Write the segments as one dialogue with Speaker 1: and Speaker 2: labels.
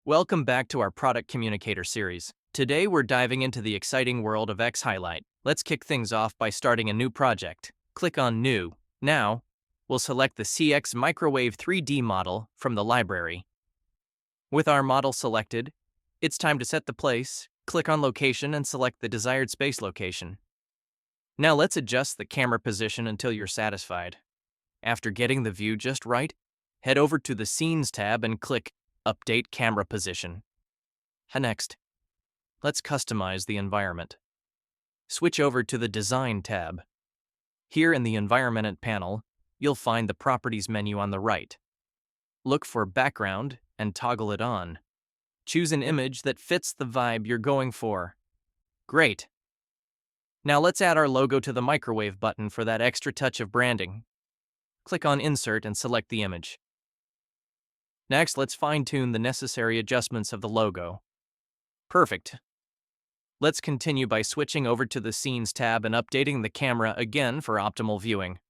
Speaker 1: Welcome back to our Product Communicator Series. Today we're diving into the exciting world of xHighlight. Let's kick things off by starting a new project. Click on New. Now, we'll select the CX Microwave 3D model from the library. With our model selected, it's time to set the place. Click on Location and select the desired space location. Now let's adjust the camera position until you're satisfied. After getting the view just right, head over to the Scenes tab and click Update Camera Position. Next, let's customize the environment. Switch over to the Design tab. Here in the Environment panel, you'll find the Properties menu on the right. Look for Background and toggle it on. Choose an image that fits the vibe you're going for. Great! Now let's add our logo to the microwave button for that extra touch of branding. Click on Insert and select the image. Next, let's fine-tune the necessary adjustments of the logo. Perfect. Let's continue by switching over to the Scenes tab and updating the camera again for optimal viewing.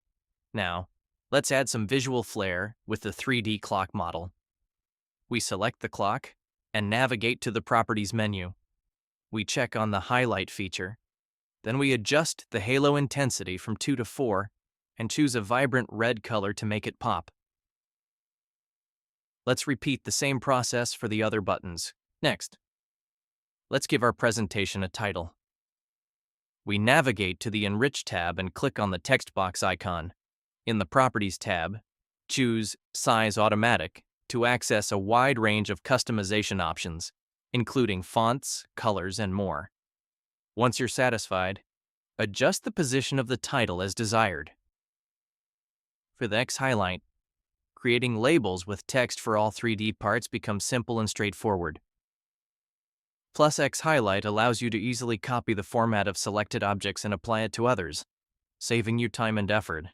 Speaker 1: Now, let's add some visual flair with the 3D clock model. We select the clock and navigate to the Properties menu. We check on the Highlight feature. Then we adjust the halo intensity from 2 to 4 and choose a vibrant red color to make it pop. Let's repeat the same process for the other buttons. Next, let's give our presentation a title. We navigate to the Enrich tab and click on the text box icon. In the Properties tab, choose Size Automatic to access a wide range of customization options, including fonts, colors, and more. Once you're satisfied, adjust the position of the title as desired. For the xHighlight, creating labels with text for all 3D parts becomes simple and straightforward. Plus, xHighlight allows you to easily copy the format of selected objects and apply it to others, saving you time and effort.